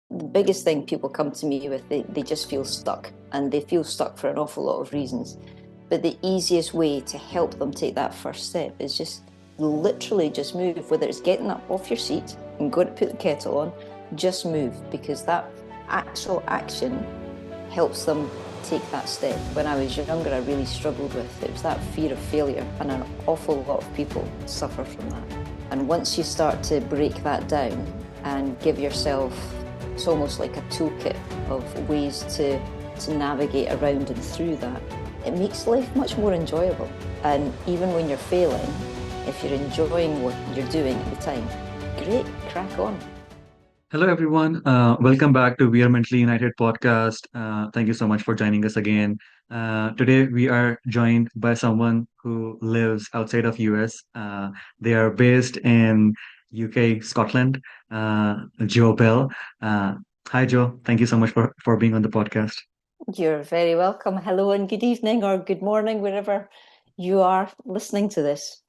The biggest thing people come to me with, they just feel stuck, and they feel stuck for an awful lot of reasons. But the easiest way to help them take that first step is just literally just move, whether it's getting up off your seat and going to put the kettle on, just move, because that actual action helps them take that step. When I was younger, I really struggled with it was that fear of failure, and an awful lot of people suffer from that. And once you start to break that down and give yourself, it's almost like a toolkit of ways to navigate around and through that, it makes life much more enjoyable. And even when you're failing, if you're enjoying what you're doing at the time, great, crack on. Hello, everyone. Welcome back to We Are Mentally United podcast. Thank you so much for joining us again. Today, we are joined by someone who lives outside of US. They are based in UK, Scotland. Joe Bell. Uh, Hi, Joe. Thank you so much for being on the podcast. You're very welcome. Hello and good evening or good morning, wherever you are listening to this.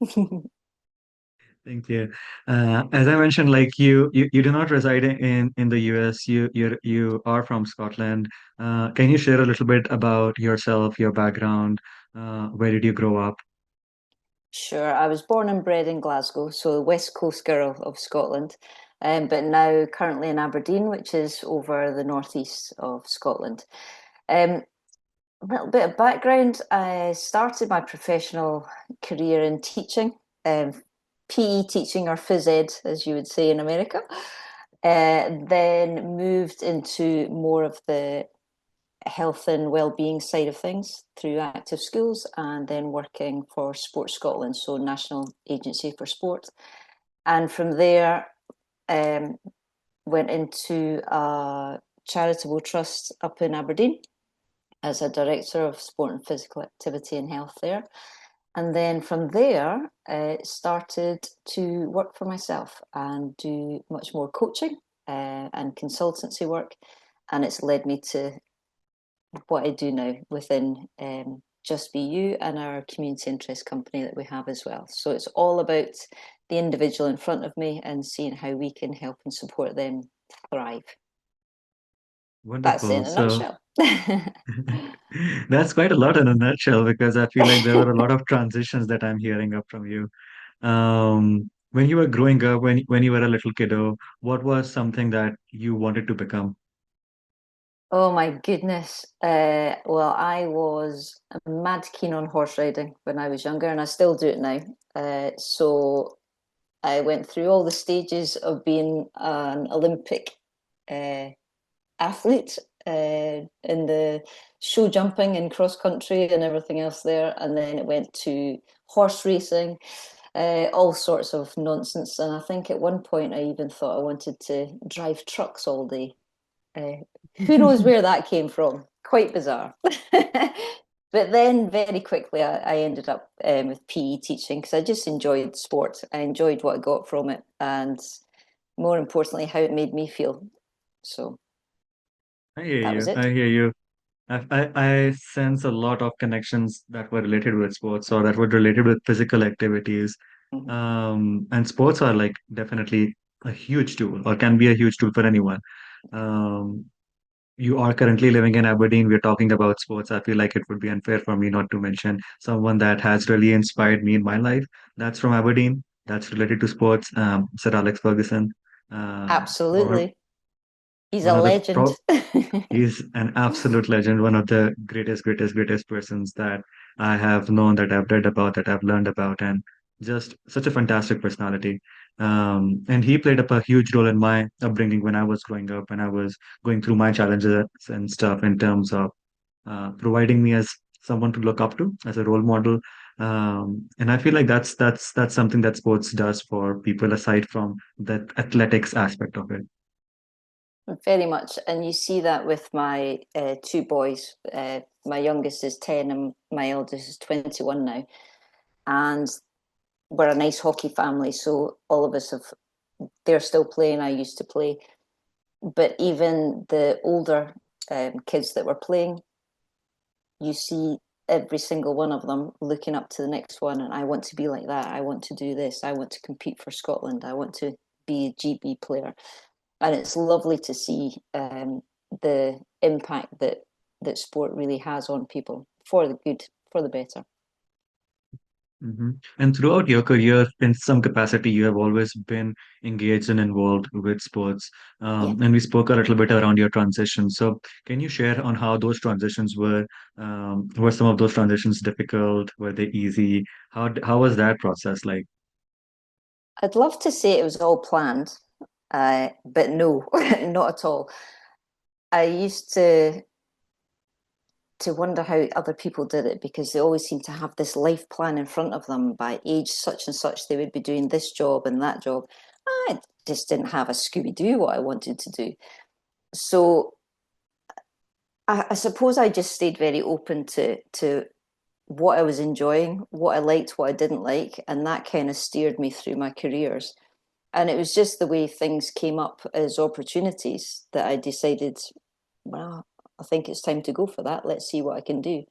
Thank you. As I mentioned, like you do not reside in the US. You are from Scotland. Can you share a little bit about yourself, your background? Where did you grow up? Sure, I was born and bred in Glasgow, so the West Coast girl of Scotland, but now currently in Aberdeen, which is over the northeast of Scotland. Um, a little bit of background, I started my professional career in teaching, um, PE teaching, or phys ed, as you would say in America. Then moved into more of the health and well-being side of things through active schools, and then working for Sport Scotland, so National Agency for Sport. And from there, um, went into a charitable trust up in Aberdeen as a director of sport and physical activity and health there. And then from there, started to work for myself and do much more coaching and consultancy work. And it's led me to what I do now within Just Be You and our community interest company that we have as well. So it's all about the individual in front of me and seeing how we can help and support them thrive. That's it Wonderful. in a So nutshell. that's quite a lot in a nutshell because I feel like there were a lot of transitions that I'm hearing up from you. When you were growing up, when you were a little kiddo, what was something that you wanted to become? Oh my goodness. Well, I was mad keen on horse riding when I was younger, and I still do it now. So I went through all the stages of being an Olympic uh, athlete in the show jumping and cross country and everything else there. And then it went to horse racing, all sorts of nonsense. And I think at one point I even thought I wanted to drive trucks all day. Uh, who knows where that came from? Quite bizarre. But then very quickly I ended up with PE teaching because I just enjoyed sport. I enjoyed what I got from it, and more importantly, how it made me feel. So I hear that was you. it. I hear you. I sense a lot of connections that were related with sports or that were related with physical activities. Mhm. And sports are like definitely a huge tool or can be a huge tool for anyone. Um, you are currently living in Aberdeen. We're talking about sports. I feel like it would be unfair for me not to mention someone that has really inspired me in my life. That's from Aberdeen. That's related to sports. Sir Alex Ferguson. Or Absolutely. He's a one of the legend. He's an absolute legend, one of the greatest persons that I have known, that I've read about, that I've learned about, and just such a fantastic personality. And he played up a huge role in my upbringing when I was growing up, when I was going through my challenges and stuff in terms of providing me as someone to look up to, as a role model. And I feel like that's something that sports does for people aside from that athletics aspect of it. Very much. And you see that with my two boys. My youngest is 10 and my eldest is 21 now. And we're a nice hockey family. So all of us have, they're still playing. I used to play. But even the older kids that were playing, you see every single one of them looking up to the next one, and I want to be like that. I want to do this. I want to compete for Scotland. I want to be a GB player. And it's lovely to see the impact that sport really has on people for the good, for the better. And throughout your career, in some capacity, you have always been engaged and involved with sports. Yeah, And we spoke a little bit around your transition. So, can you share on how those transitions were? Were some of those transitions difficult? Were they easy? How was that process like? I'd love to say it was all planned, but no, not at all. I used to wonder how other people did it because they always seem to have this life plan in front of them. By age such and such, they would be doing this job and that job. I just didn't have a Scooby Doo what I wanted to do. So I suppose I just stayed very open to what I was enjoying, what I liked, what I didn't like, and that kind of steered me through my careers. And it was just the way things came up as opportunities that I decided, well, I think it's time to go for that. Let's see what I can do.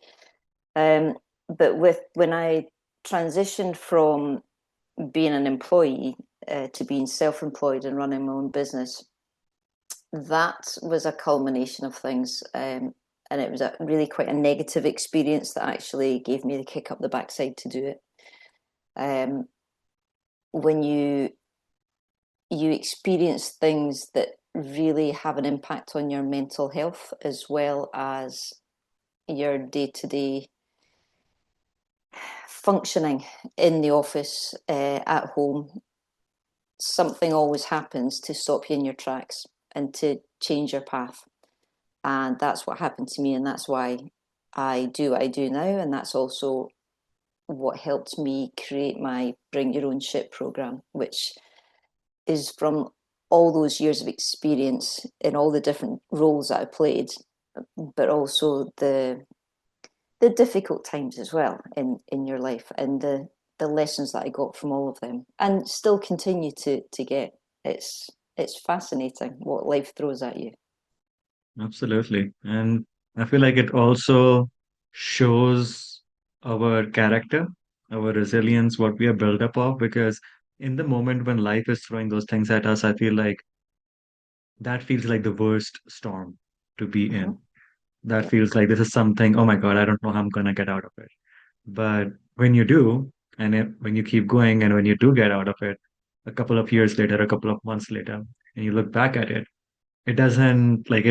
Um, but with when I transitioned from being an employee to being self-employed and running my own business, that was a culmination of things. And it was a really quite a negative experience that actually gave me the kick up the backside to do it. Um, when you experience things that really have an impact on your mental health as well as your day-to-day functioning in the office, at home, something always happens to stop you in your tracks and to change your path. And that's what happened to me, and that's why I do what I do now. And that's also what helped me create my Bring Your Own Ship program, which is from all those years of experience in all the different roles that I played, but also the difficult times as well in your life, and the lessons that I got from all of them, and still continue to get. It's fascinating what life throws at you. Absolutely. And I feel like it also shows our character, our resilience, what we are built up of, because in the moment when life is throwing those things at us, I feel like that feels like the worst storm to be Mm-hmm. in. That Yeah. feels like this is something, oh my God, I don't know how I'm gonna get out of it. But when you do, when you keep going and when you do get out of it, a couple of years later, a couple of months later, and you look back at it, it doesn't like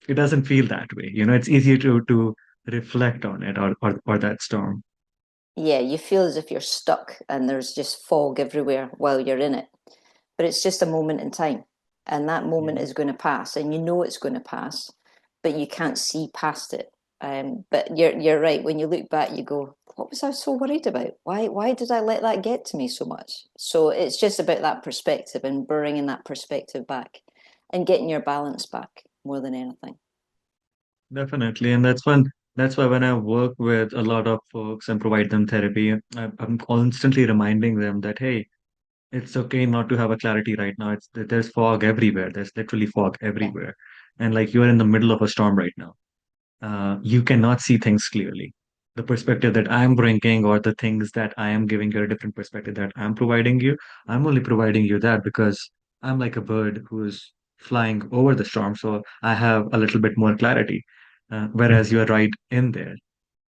it doesn't feel that way. It's easier to reflect on it or that storm. Yeah, you feel as if you're stuck and there's just fog everywhere while you're in it. But it's just a moment in time. And that moment Mhm. is going to pass, and you know it's going to pass, but you can't see past it. But you're right. When you look back, you go, "What was I so worried about? Why did I let that get to me so much?" So it's just about that perspective and bringing that perspective back, and getting your balance back more than anything. Definitely. And that's why when I work with a lot of folks and provide them therapy, I'm constantly reminding them that, hey, it's okay not to have a clarity right now. There's fog everywhere. There's literally fog Yeah. everywhere. And like you're in the middle of a storm right now. You cannot see things clearly. The perspective that I'm bringing or the things that I am giving you a different perspective that I'm providing you, I'm only providing you that because I'm like a bird who's flying over the storm. So I have a little bit more clarity. Whereas you're right in there.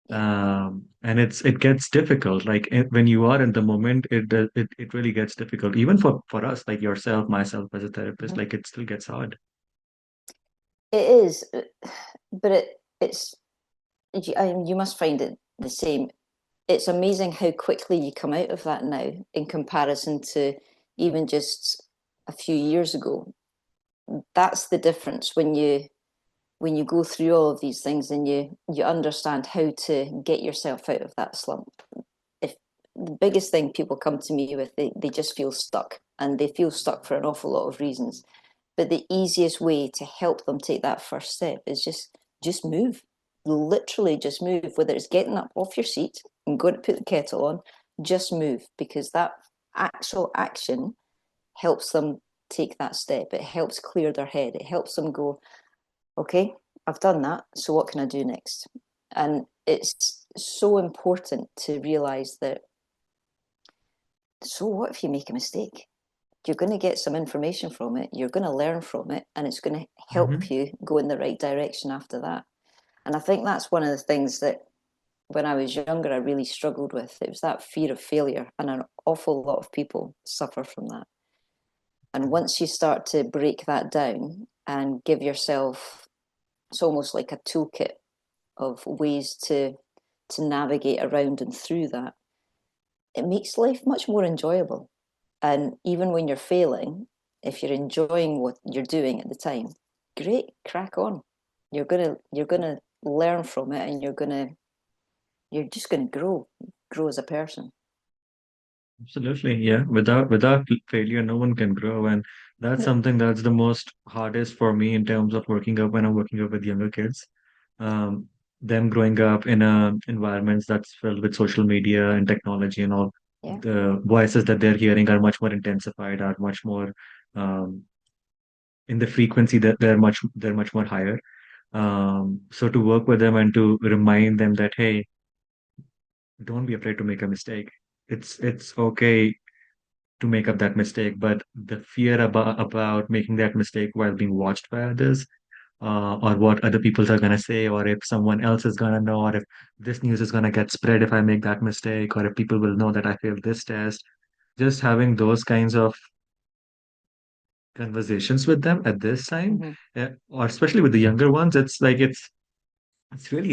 Yeah. And it gets difficult. Like when you are in the moment, it really gets difficult. Even for us, like yourself, myself as a therapist, Mhm. like it still gets hard. It is, but it's you must find it the same. It's amazing how quickly you come out of that now in comparison to even just a few years ago. That's the difference when you go through all of these things and you understand how to get yourself out of that slump. If the biggest thing people come to me with, they just feel stuck, and they feel stuck for an awful lot of reasons. But the easiest way to help them take that first step is just move. Literally just move, whether it's getting up off your seat and going to put the kettle on, just move, because that actual action helps them take that step. It helps clear their head. It helps them go, okay, I've done that. So what can I do next? And it's so important to realize that, so what if you make a mistake? You're going to get some information from it, you're going to learn from it, and it's going to help Hmm. you go in the right direction after that. And I think that's one of the things that when I was younger, I really struggled with. It was that fear of failure, and an awful lot of people suffer from that. And once you start to break that down and give yourself, it's almost like a toolkit of ways to navigate around and through that, it makes life much more enjoyable. And even when you're failing, if you're enjoying what you're doing at the time, great, crack on. You're gonna learn from it, and you're just gonna grow as a person. Absolutely, yeah. Without failure, no one can grow, and that's Yep. something that's the most hardest for me in terms of working up when I'm working up with younger kids. Um, them growing up in environments that's filled with social media and technology and all, Yeah. the voices that they're hearing are much more intensified, are much more in the frequency that they're much more higher. So to work with them and to remind them that, hey, don't be afraid to make a mistake. It's okay to make up that mistake, but the fear about making that mistake while being watched by others, or what other people are gonna say, or if someone else is gonna know, or if this news is gonna get spread if I make that mistake, or if people will know that I failed this test. Just having those kinds of conversations with them at this time, Mm-hmm. or especially with the younger ones, it's really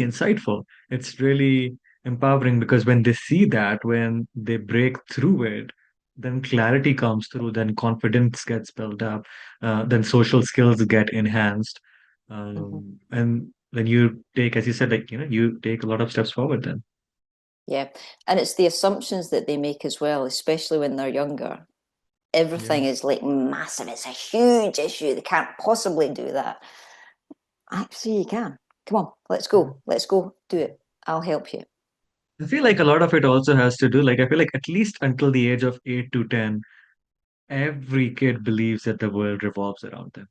insightful. It's really empowering because when they see that, when they break through it, then clarity comes through, then confidence gets built up, then social skills get enhanced. Mm-hmm. And then you take, as you said, like, you take a lot of steps forward then. Yeah. And it's the assumptions that they make as well, especially when they're younger. Yeah. Everything is like massive. It's a huge issue. They can't possibly do that. Actually, you can. Come on, let's Yeah. go. Let's go do it. I'll help you. I feel like a lot of it also has to do, like, I feel like at least until the age of 8 to 10, every kid believes that the world revolves around them.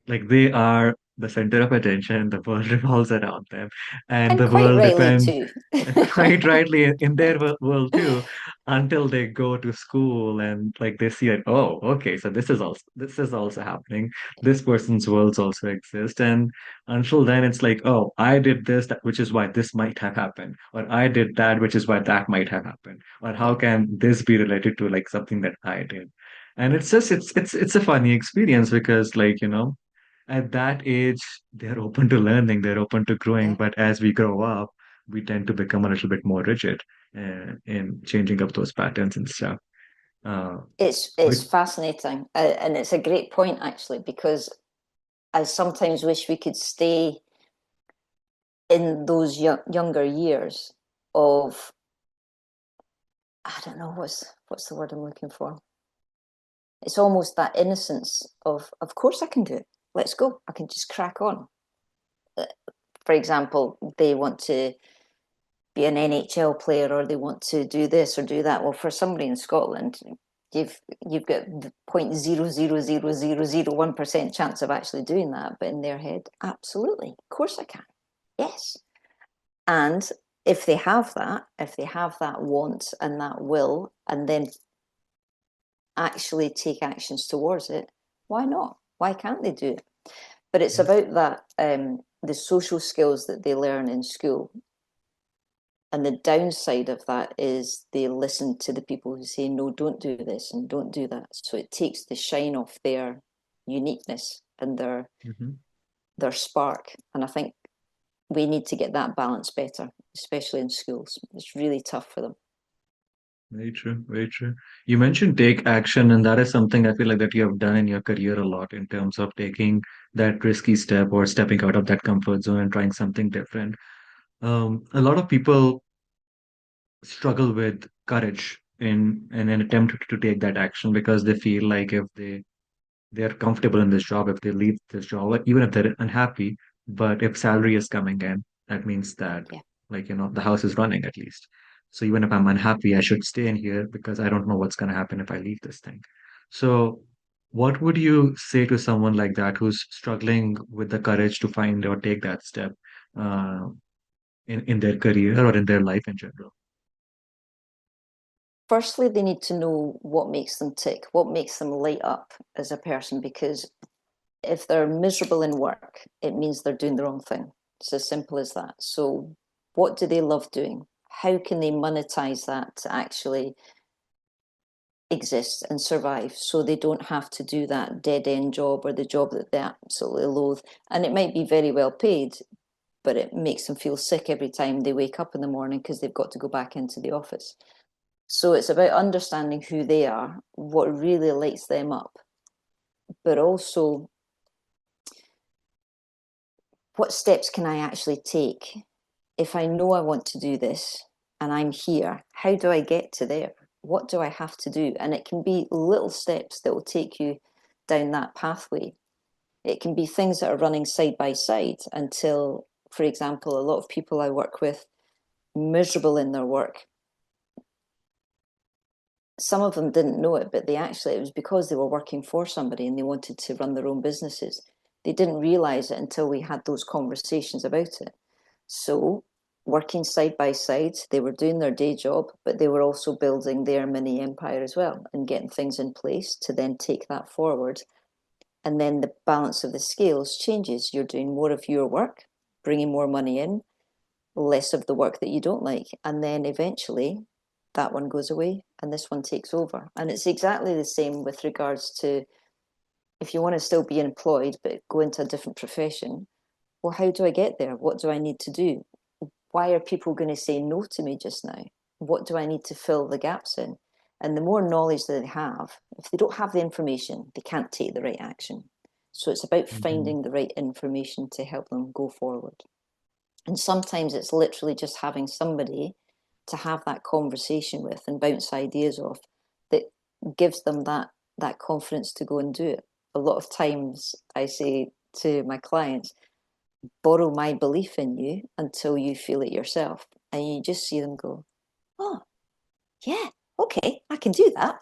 Like they are the center of attention, the world revolves around them, and And the quite world rightly depends too. quite rightly in their world too, until they go to school and like they see it. Oh, okay, so this is also happening. This person's worlds also exist, and until then, it's like, oh, I did this, which is why this might have happened, or I did that, which is why that might have happened, or how Yeah, can this be related to like something that I did? And it's just it's a funny experience because like at that age, they're open to learning, they're open to growing. yeah. But as we grow up, we tend to become a little bit more rigid in changing up those patterns and stuff. Uh, It's which, fascinating, and it's a great point actually, because I sometimes wish we could stay in those younger years of, I don't know what's the word I'm looking for. It's almost that innocence of course I can do it. Let's go. I can just crack on. For example, they want to be an NHL player, or they want to do this or do that. Well, for somebody in Scotland, you've you've got 0.0000001% chance of actually doing that, but in their head, absolutely, of course I can. Yes. And if they have that want and that will, and then actually take actions towards it, why not? Why can't they do it? But it's yes. about that the social skills that they learn in school. And the downside of that is they listen to the people who say, no, don't do this and don't do that. So it takes the shine off their uniqueness and Mhm. their spark. And I think we need to get that balance better, especially in schools. It's really tough for them. Very true, very true. You mentioned take action, and that is something I feel like that you have done in your career a lot in terms of taking that risky step or stepping out of that comfort zone and trying something different. A lot of people struggle with courage in an attempt to take that action because they feel like if they're comfortable in this job, if they leave this job, like, even if they're unhappy, but if salary is coming in, that means that Yeah. like the house is running at least. So even if I'm unhappy, I should stay in here because I don't know what's going to happen if I leave this thing. So what would you say to someone like that who's struggling with the courage to find or take that step? in their career or in their life in general? Firstly, they need to know what makes them tick, what makes them light up as a person, because if they're miserable in work, it means they're doing the wrong thing. It's as simple as that. So, what do they love doing? How can they monetize that to actually exist and survive so they don't have to do that dead end job or the job that they absolutely loathe? And it might be very well paid, but it makes them feel sick every time they wake up in the morning because they've got to go back into the office. So, it's about understanding who they are, what really lights them up, but also what steps can I actually take if I know I want to do this and I'm here? How do I get to there? What do I have to do? And it can be little steps that will take you down that pathway. It can be things that are running side by side until, for example, a lot of people I work with, miserable in their work, some of them didn't know it, but it was because they were working for somebody and they wanted to run their own businesses. They didn't realize it until we had those conversations about it. So, working side by side, they were doing their day job, but they were also building their mini empire as well and getting things in place to then take that forward. And then the balance of the scales changes. You're doing more of your work, bringing more money in, less of the work that you don't like. And then eventually that one goes away and this one takes over. And it's exactly the same with regards to if you want to still be employed but go into a different profession. Well, how do I get there? What do I need to do? Why are people going to say no to me just now? What do I need to fill the gaps in? And the more knowledge that they have, if they don't have the information, they can't take the right action. So it's about Hmm. finding the right information to help them go forward. And sometimes it's literally just having somebody to have that conversation with and bounce ideas off that gives them that confidence to go and do it. A lot of times I say to my clients, borrow my belief in you until you feel it yourself. And you just see them go, oh, yeah, okay, I can do that.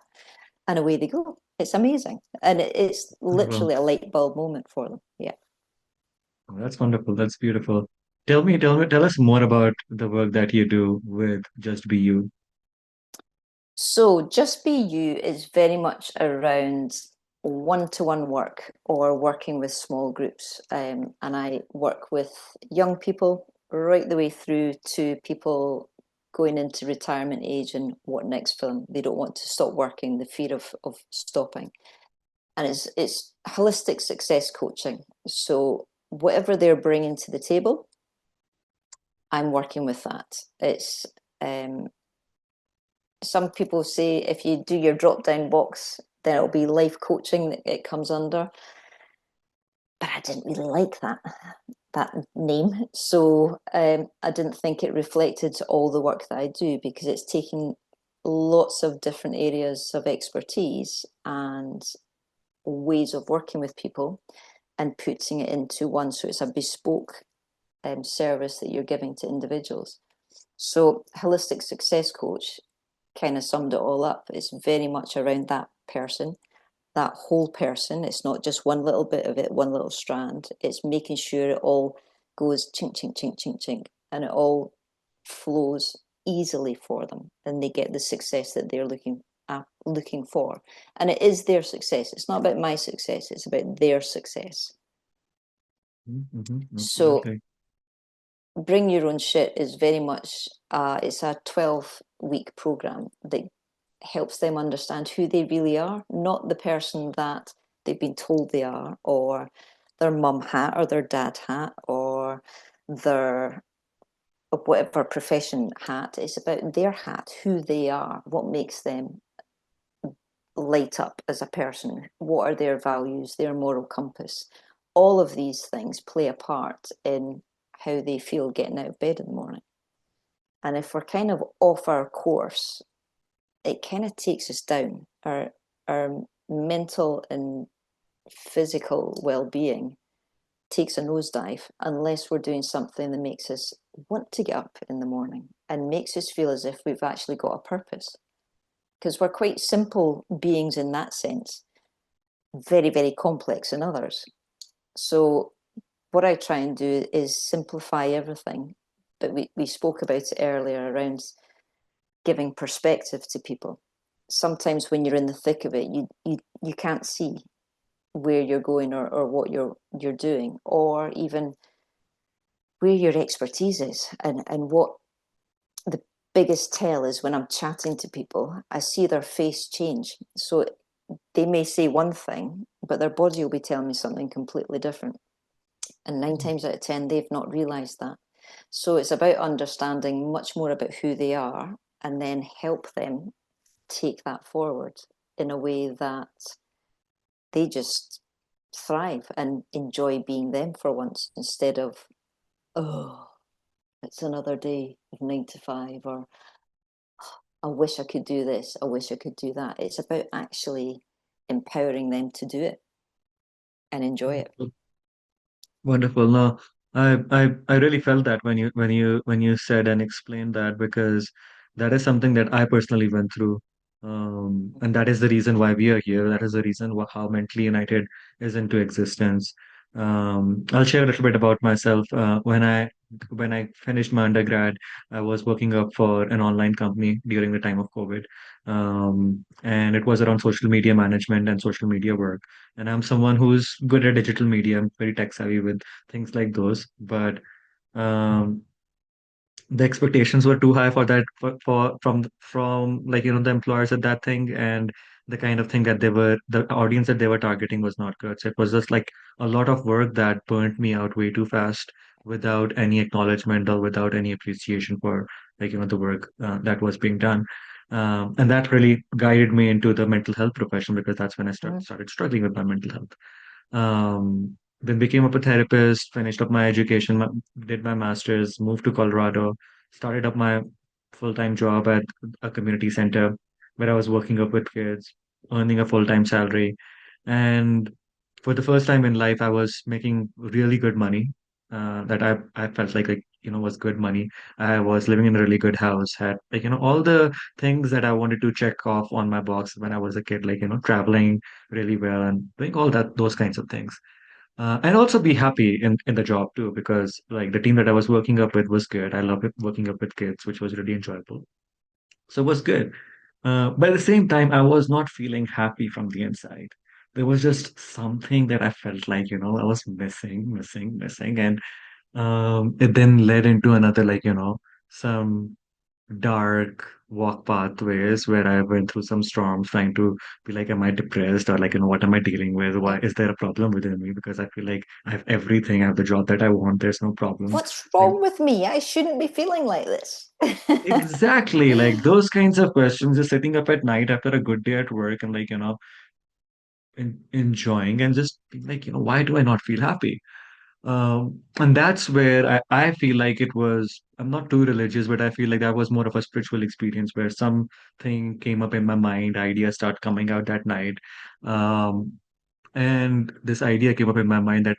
And away they go. It's amazing. And it's Oh, well, literally a light bulb moment for them. Yeah. that's wonderful. That's beautiful. Tell us more about the work that you do with Just Be You. So Just Be You is very much around one-to-one work or working with small groups. And I work with young people right the way through to people going into retirement age and what next for them. They don't want to stop working, the fear of stopping. And it's holistic success coaching. So whatever they're bringing to the table, I'm working with that. It's um, some people say if you do your drop down box, then it'll be life coaching that it comes under. But I didn't really like that name, so I didn't think it reflected all the work that I do because it's taking lots of different areas of expertise and ways of working with people and putting it into one. So it's a bespoke service that you're giving to individuals. So holistic success coach kind of summed it all up. It's very much around that person, that whole person. It's not just one little bit of it, one little strand. It's making sure it all goes chink, chink, chink, chink, chink, and it all flows easily for them and they get the success that they're looking for. And it is their success. It's not about my success, it's about their success. So Absolutely. Bring Your Own Shit is very much it's a 12-week program that helps them understand who they really are, not the person that they've been told they are, or their mum hat, or their dad hat, or their whatever profession hat. It's about their hat, who they are, what makes them light up as a person, what are their values, their moral compass. All of these things play a part in how they feel getting out of bed in the morning. And if we're kind of off our course, it kind of takes us down. Our mental and physical well-being takes a nosedive unless we're doing something that makes us want to get up in the morning and makes us feel as if we've actually got a purpose. Because we're quite simple beings in that sense, very, very complex in others. So what I try and do is simplify everything but we spoke about it earlier around giving perspective to people. Sometimes when you're in the thick of it, you can't see where you're going, or what you're doing, or even where your expertise is, and what the biggest tell is when I'm chatting to people, I see their face change. So they may say one thing, but their body will be telling me something completely different. And nine times out of 10, they've not realized that. So it's about understanding much more about who they are, and then help them take that forward in a way that they just thrive and enjoy being them for once, instead of, oh, it's another day of 9 to 5, or I wish I could do this, I wish I could do that. It's about actually empowering them to do it and enjoy it. Wonderful. No, I really felt that when you said and explained that, because that is something that I personally went through. And that is the reason why we are here. That is the reason how Mentally United is into existence. I'll share a little bit about myself. When I finished my undergrad, I was working up for an online company during the time of COVID. And it was around social media management and social media work. And I'm someone who's good at digital media. I'm very tech savvy with things like those. But um, the expectations were too high for that for from like the employers at that thing, and the kind of thing that the audience that they were targeting was not good. So it was just like a lot of work that burnt me out way too fast without any acknowledgement or without any appreciation for the work that was being done. And that really guided me into the mental health profession, because that's when I Mm. started struggling with my mental health. Then became a therapist, finished up my education, did my master's, moved to Colorado, started up my full-time job at a community center where I was working up with kids, earning a full-time salary. And for the first time in life, I was making really good money, that I felt like was good money. I was living in a really good house, had all the things that I wanted to check off on my box when I was a kid, traveling really well and doing all those kinds of things. And also be happy in the job too, because like the team that I was working up with was good. I love it working up with kids, which was really enjoyable. So it was good. But at the same time, I was not feeling happy from the inside. There was just something that I felt like I was missing. And it then led into another, some dark walk pathways where I went through some storms trying to be like, am I depressed, or what am I dealing with? Why is there a problem within me? Because I feel like I have everything. I have the job that I want. There's no problem. What's Like, wrong with me? I shouldn't be feeling like this. exactly, like those kinds of questions, just sitting up at night after a good day at work and enjoying and just being like why do I not feel happy? And that's where I feel like I'm not too religious, but I feel like that was more of a spiritual experience where something came up in my mind, ideas start coming out that night. Um, and this idea came up in my mind that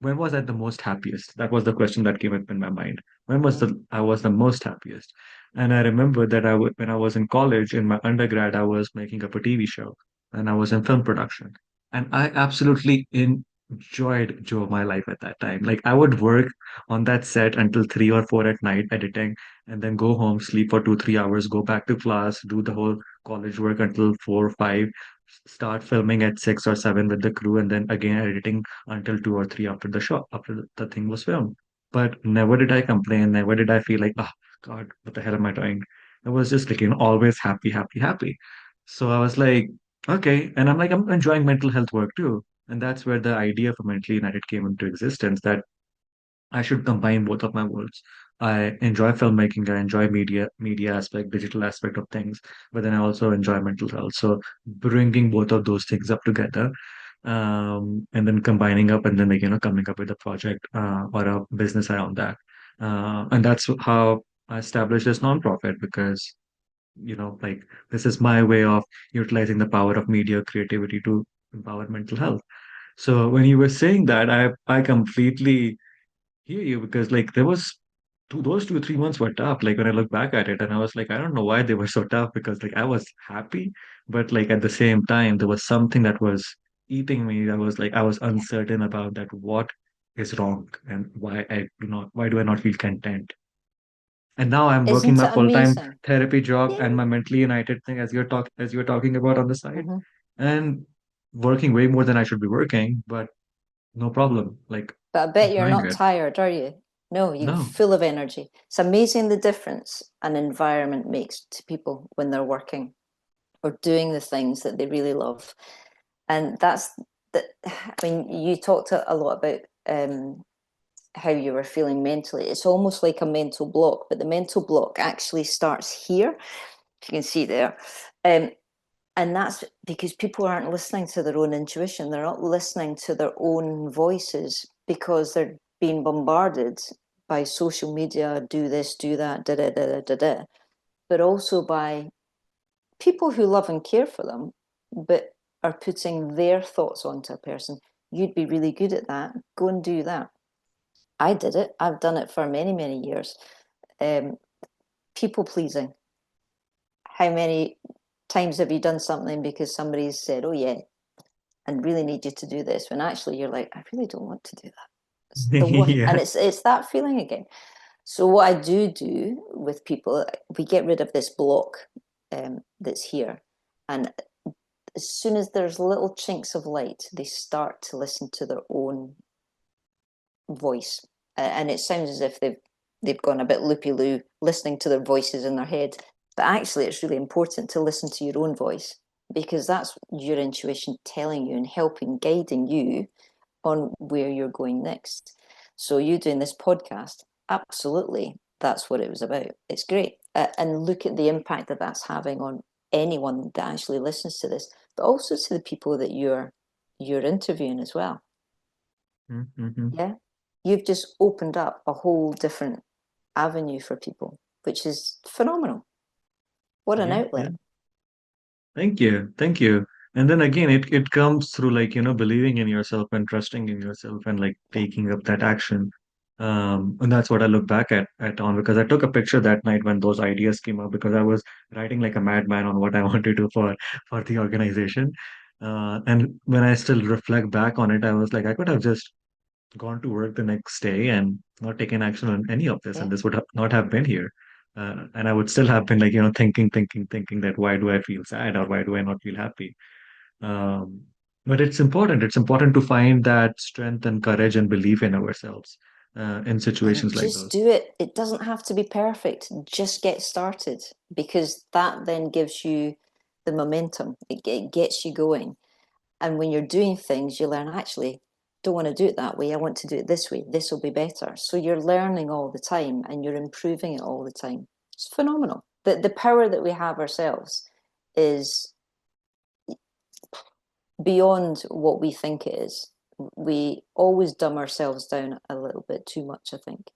when was I the most happiest? That was the question that came up in my mind. When was Mm. the I was the most happiest? And I remember that when I was in college in my undergrad, I was making up a TV show and I was in film production. And I absolutely enjoyed Joe my life at that time. Like I would work on that set until 3 or 4 at night editing, and then go home, sleep for 2, 3 hours, go back to class, do the whole college work until 4 or 5, start filming at 6 or 7 with the crew, and then again editing until 2 or 3 after the thing was filmed. But never did I complain. Never did I feel like, oh God, what the hell am I doing? I was just like always happy, happy, happy. So I was like, okay. And I'm enjoying mental health work too. And that's where the idea for Mentally United came into existence, that I should combine both of my worlds. I enjoy filmmaking, I enjoy media aspect, digital aspect of things, but then I also enjoy mental health. So bringing both of those things up together, and then combining up, and then coming up with a project or a business around that. And that's how I established this nonprofit, because like this is my way of utilizing the power of media creativity to empower mental health. So when you were saying that, I completely hear you, because like there was those 2 3 months were tough. Like when I look back at it, and I was like, I don't know why they were so tough, because like I was happy, but like at the same time there was something that was eating me. That was like I was uncertain about that. What is wrong and why do I not feel content? And now I'm working Isn't my it full-time amazing? therapy job Yeah. and my mentally united thing as you're talking about on the side, Hmm. and working way more than I should be working, but no problem. Like But I bet you're enjoying not it. tired, are you? No, you're No. full of energy. It's amazing the difference an environment makes to people when they're working or doing the things that they really love. And that's the, I mean, you talked a lot about how you were feeling mentally. It's almost like a mental block, but the mental block actually starts here, if you can see there. Um, and that's because people aren't listening to their own intuition. They're not listening to their own voices because they're being bombarded by social media, do this, do that, da da da da da, but also by people who love and care for them, but are putting their thoughts onto a person. You'd be really good at that. Go and do that. I did it. I've done it for many, many years. Um, People pleasing. How many times have you done something because somebody's said, "Oh yeah, and really need you to do this," when actually you're like, I really don't want to do that. It's the worst, and Yeah. it's that feeling again. So what I do with people, we get rid of this block that's here, and as soon as there's little chinks of light, they start to listen to their own voice, and it sounds as if they've gone a bit loopy loo listening to their voices in their head. But actually, it's really important to listen to your own voice because that's your intuition telling you and helping, guiding you on where you're going next. So, you doing this podcast, absolutely, that's what it was about. It's great. And look at the impact that that's having on anyone that actually listens to this, but also to the people that you're interviewing as well. Mm-hmm. Yeah. You've just opened up a whole different avenue for people, which is phenomenal. What an Yeah, yeah. outlet. Thank you. Thank you. And then again, it comes through like, believing in yourself and trusting in yourself and like Yeah. taking up that action. And that's what I look back at on because I took a picture that night when those ideas came up because I was writing like a madman on what I wanted to do for the organization. And when I still reflect back on it, I was like, I could have just gone to work the next day and not taken action on any of this, Yeah. and this would have not have been here. And I would still have been like, thinking that why do I feel sad or why do I not feel happy? Um, but it's important. It's important to find that strength and courage and belief in ourselves in And situations like just those. do it. It doesn't have to be perfect. Just get started because that then gives you the momentum. It gets you going. And when you're doing things, you learn actually, don't want to do it that way. I want to do it this way. This will be better. So you're learning all the time and you're improving it all the time. It's phenomenal. The power that we have ourselves is beyond what we think it is. We always dumb ourselves down a little bit too much, I think.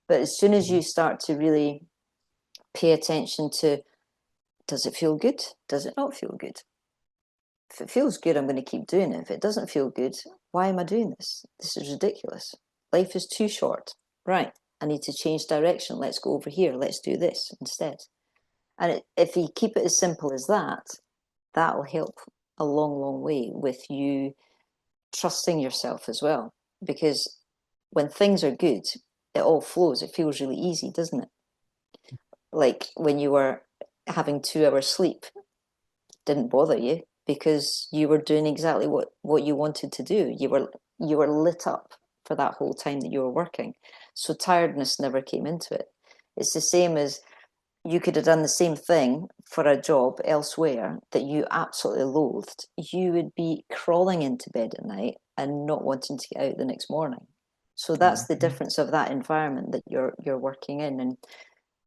But as soon as you start to really pay attention to, does it feel good? Does it not feel good? If it feels good, I'm going to keep doing it. If it doesn't feel good, why am I doing this? This is ridiculous. Life is too short. Right. I need to change direction. Let's go over here. Let's do this instead. And if you keep it as simple as that, that will help a long, long way with you trusting yourself as well. Because when things are good, it all flows. It feels really easy, doesn't it? Like when you were having 2 hours sleep, didn't bother you because you were doing exactly what you wanted to do. You were lit up for that whole time that you were working. So tiredness never came into it. It's the same as you could have done the same thing for a job elsewhere that you absolutely loathed. You would be crawling into bed at night and not wanting to get out the next morning. So that's the Mhm. difference of that environment that you're working in. And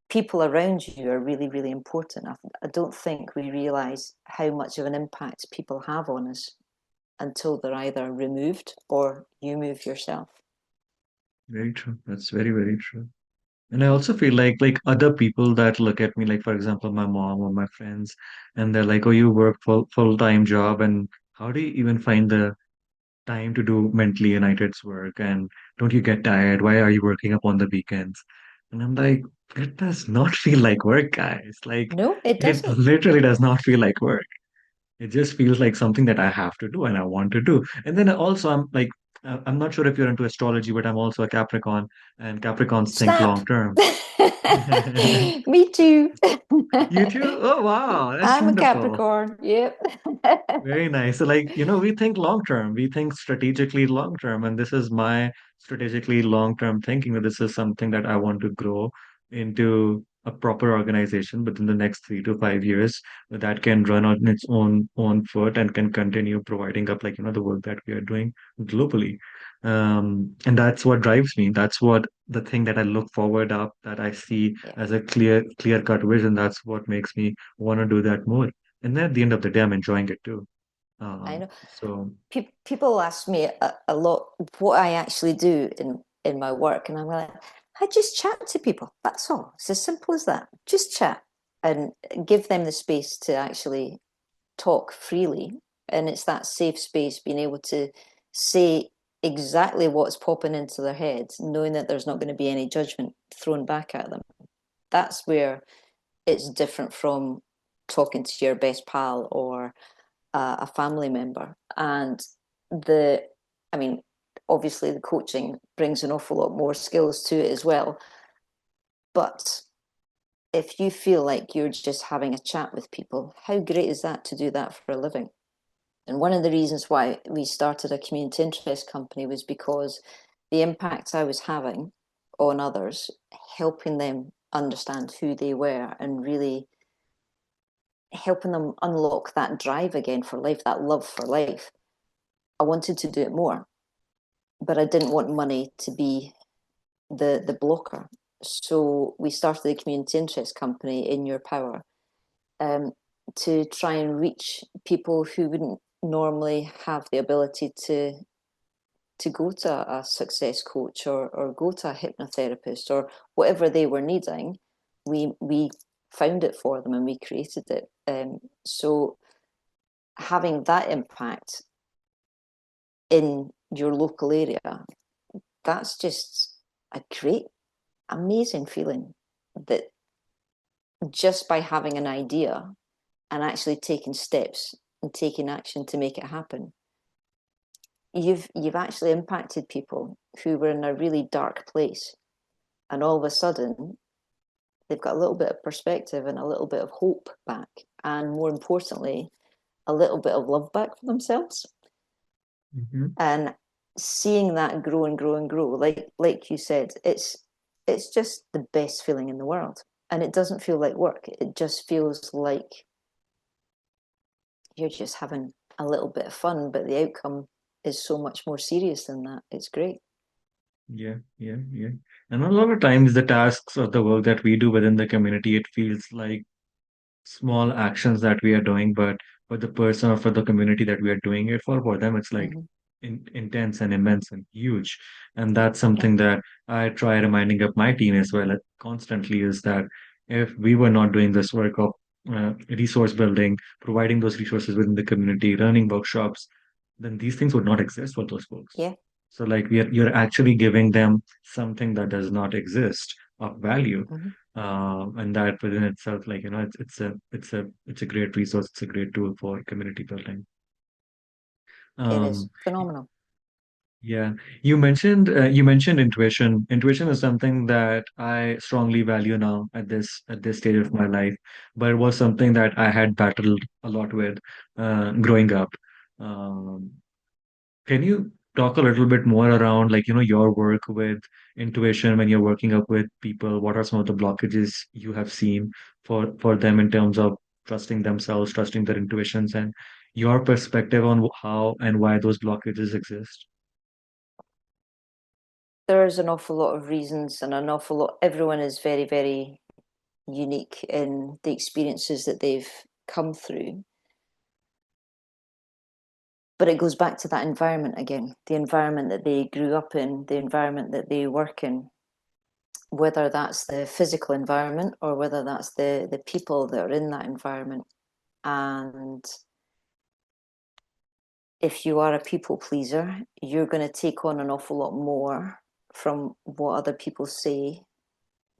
people around you are really, really important. I don't think we realize how much of an impact people have on us until they're either removed or you move yourself. Very true. That's very, very true. And I also feel like other people that look at me, like for example, my mom or my friends, and they're like, "Oh, you work full-time job, and how do you even find the time to do mentally United's work? And don't you get tired? Why are you working up on the weekends?" And I'm like, it does not feel like work, guys. Like No, it it doesn't. literally does not feel like work. It just feels like something that I have to do and I want to do. And then also I'm like I'm not sure if you're into astrology, but I'm also a Capricorn, and Capricorns think Snap. long term. Me too. You too? Oh, wow, that's I'm a wonderful. Capricorn. Yep. Very nice. So, like, we think long term, we think strategically long term, and this is my strategically long term thinking that this is something that I want to grow into a proper organization within the next 3 to 5 years that can run on its own foot and can continue providing up, like, the work that we are doing globally. And that's what drives me. That's what the thing that I look forward up, that I see Yeah, as a clear cut vision. That's what makes me want to do that more. And then at the end of the day, I'm enjoying it too. I know. So, People ask me a lot what I actually do in my work, and I'm like, I just chat to people. That's all. It's as simple as that. Just chat and give them the space to actually talk freely. And it's that safe space, being able to say exactly what's popping into their heads, knowing that there's not going to be any judgment thrown back at them. That's where it's different from talking to your best pal or a family member. And the, I mean, obviously the coaching brings an awful lot more skills to it as well. But if you feel like you're just having a chat with people, how great is that to do that for a living? And one of the reasons why we started a community interest company was because the impact I was having on others, helping them understand who they were and really helping them unlock that drive again for life, that love for life. I wanted to do it more, but I didn't want money to be the blocker. So we started the community interest company in your power, um, to try and reach people who wouldn't normally have the ability to go to a success coach or go to a hypnotherapist or whatever they were needing. We found it for them and we created it. So having that impact in your local area, that's just a great, amazing feeling that just by having an idea and actually taking steps and taking action to make it happen, you've actually impacted people who were in a really dark place, and all of a sudden they've got a little bit of perspective and a little bit of hope back, and more importantly, a little bit of love back for themselves. mhm. And seeing that grow and grow and grow, like you said, it's just the best feeling in the world. And it doesn't feel like work. It just feels like you're just having a little bit of fun, but the outcome is so much more serious than that. It's great. Yeah, yeah, yeah. And a lot of times the tasks or the work that we do within the community, it feels like small actions that we are doing, but for the person or for the community that we are doing it for them, it's like Mm-hmm. intense and immense and huge. And that's Yeah. something that I try reminding up my team as well constantly is that if we were not doing this work of resource building, providing those resources within the community, running workshops, then these things would not exist for those folks. Yeah. So like you're actually giving them something that does not exist of value, Mm-hmm. and that within itself, like it's a great resource. It's a great tool for community building. It is Um, phenomenal. yeah, you mentioned intuition. Intuition is something that I strongly value now at this stage of my life, but it was something that I had battled a lot with growing up. Um, Can you talk a little bit more around like, your work with intuition when you're working up with people? What are some of the blockages you have seen for them in terms of trusting themselves, trusting their intuitions, and your perspective on how and why those blockages exist? There's an awful lot of reasons, and an awful lot. Everyone is very, very unique in the experiences that they've come through. But it goes back to that environment again, the environment that they grew up in, the environment that they work in, whether that's the physical environment or whether that's the people that are in that environment. And if you are a people pleaser, you're going to take on an awful lot more from what other people say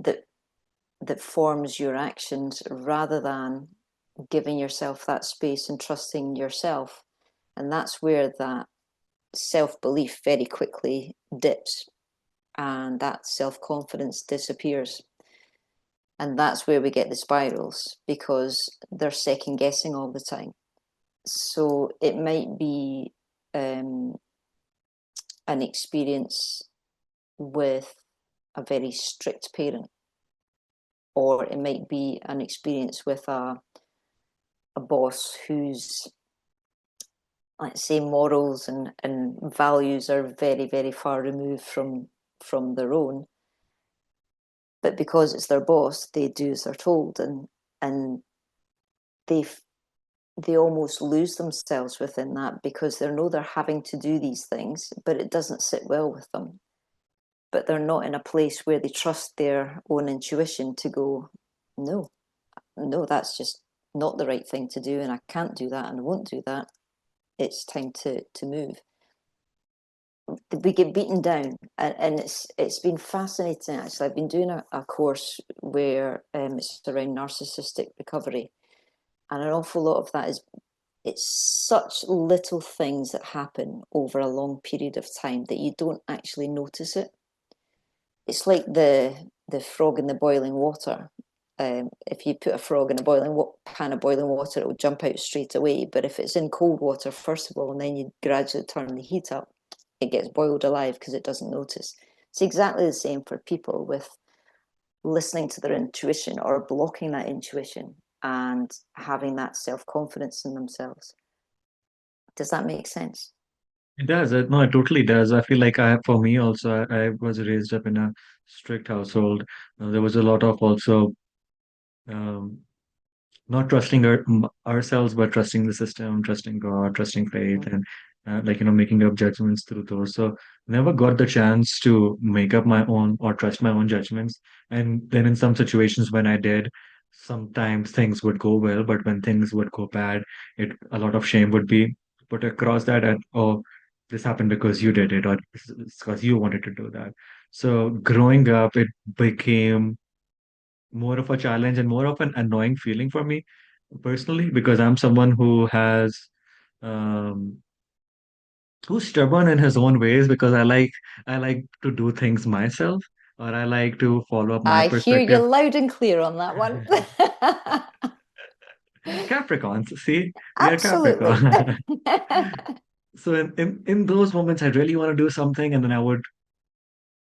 that that forms your actions rather than giving yourself that space and trusting yourself. And that's where that self-belief very quickly dips and that self-confidence disappears. And that's where we get the spirals because they're second guessing all the time. So it might be an experience with a very strict parent, or it might be an experience with a boss whose, let's say, morals and values are very, very far removed from their own. But because it's their boss, they do as they're told, and they they almost lose themselves within that because they know they're having to do these things, but it doesn't sit well with them. But they're not in a place where they trust their own intuition to go, no, no, that's just not the right thing to do, and I can't do that, and I won't do that. It's time to move. We get beaten down, and it's been fascinating. Actually, I've been doing a course where it's around narcissistic recovery, and an awful lot of that is it's such little things that happen over a long period of time that you don't actually notice it. It's like the frog in the boiling water. If you put a frog in a pan of boiling water, it will jump out straight away. But if it's in cold water, first of all, and then you gradually turn the heat up, it gets boiled alive because it doesn't notice. It's exactly the same for people with listening to their intuition or blocking that intuition and having that self-confidence in themselves. Does that make sense? It does. No, it totally does. I feel like for me also, I was raised up in a strict household. There was a lot of also um, not trusting ourselves, but trusting the system, trusting God, trusting faith, Mm-hmm. and like, making up judgments through those. So never got the chance to make up my own or trust my own judgments. And then in some situations when I did, sometimes things would go well, but when things would go bad, a lot of shame would be put across that, and oh, this happened because you did it, or it's because you wanted to do that. So growing up, it became more of a challenge and more of an annoying feeling for me personally, because I'm someone um who's stubborn in his own ways, because I like to do things myself, or I like to follow up my I hear you perspective. loud and clear on that one. Capricorns, see, we are Absolutely. Capricorn. So in those moments, I really want to do something, and then I would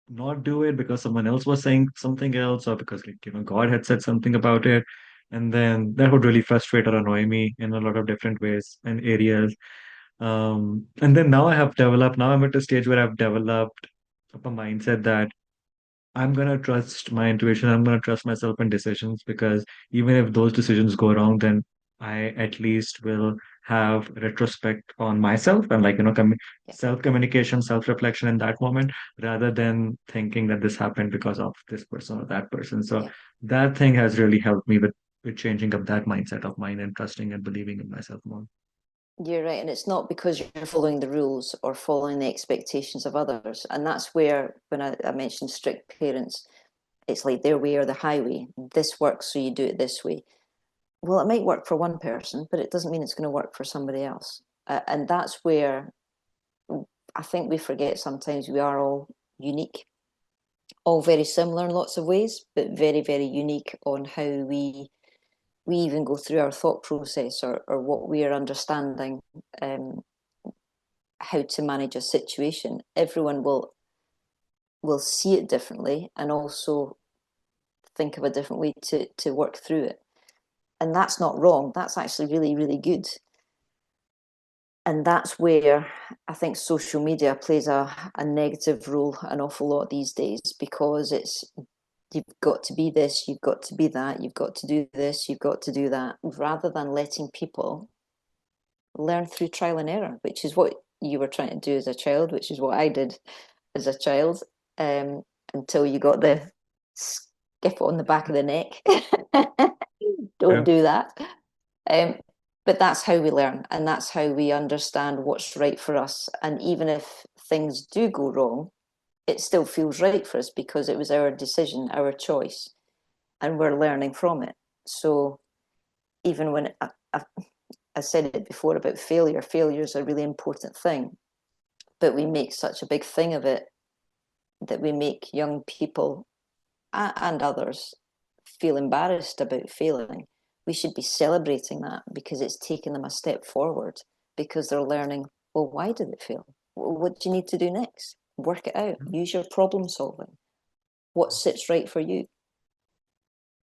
not do it because someone else was saying something else, or because, like, God had said something about it. And then that would really frustrate or annoy me in a lot of different ways and areas. And then now I'm at a stage where I've developed a mindset that I'm gonna trust my intuition. I'm gonna trust myself in decisions, because even if those decisions go wrong, then I at least will have retrospect on myself, and, like, Yeah, self-communication, self-reflection in that moment, rather than thinking that this happened because of this person or that person. So yeah, that thing has really helped me with changing up that mindset of mine and trusting and believing in myself more. you're right. And it's not because you're following the rules or following the expectations of others. And that's where, when I mentioned strict parents, it's like their way or the highway. This works, so you do it this way. Well, it might work for one person, but it doesn't mean it's going to work for somebody else. And that's where I think we forget sometimes we are all unique, all very similar in lots of ways, but very, very unique on how we even go through our thought process or what we are understanding, um, how to manage a situation. Everyone will see it differently and also think of a different way to work through it. And that's not wrong. That's actually really, really good. And that's where I think social media plays a negative role an awful lot these days, because it's you've got to be this, you've got to be that, you've got to do this, you've got to do that, rather than letting people learn through trial and error, which is what you were trying to do as a child, which is what I did as a child, um, until you got the skip on the back of the neck. Don't Yeah. do that. Um, but that's how we learn, and that's how we understand what's right for us. And even if things do go wrong, it still feels right for us because it was our decision, our choice, and we're learning from it. So even when I said it before about failure, failure is a really important thing. but we make such a big thing of it that we make young people and others feel embarrassed about failing. We should be celebrating that because it's taken them a step forward because they're learning, well, why did it fail? What do you need to do next? Work it out. Use your problem solving. What sits right for you?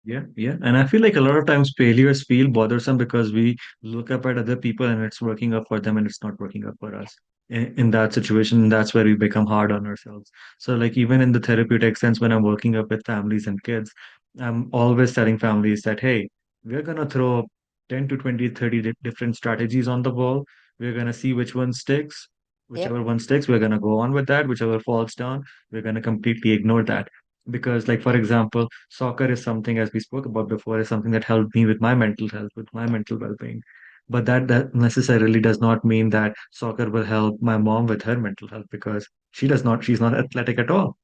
Yeah, yeah. And I feel like a lot of times failures feel bothersome because we look up at other people and it's working up for them and it's not working up for us. In that situation, that's where we become hard on ourselves. So, like, even in the therapeutic sense, when I'm working up with families and kids, I'm always telling families that, hey, we're going to throw 10 to 20, 30 different strategies on the wall. We're going to see which one sticks. Yep. Whichever one sticks, we're going to go on with that. Whichever falls down, we're going to completely ignore that. Because, like, for example, soccer is something, as we spoke about before, is something that helped me with my mental health, with my mental well-being. But that necessarily does not mean that soccer will help my mom with her mental health because she's not athletic at all.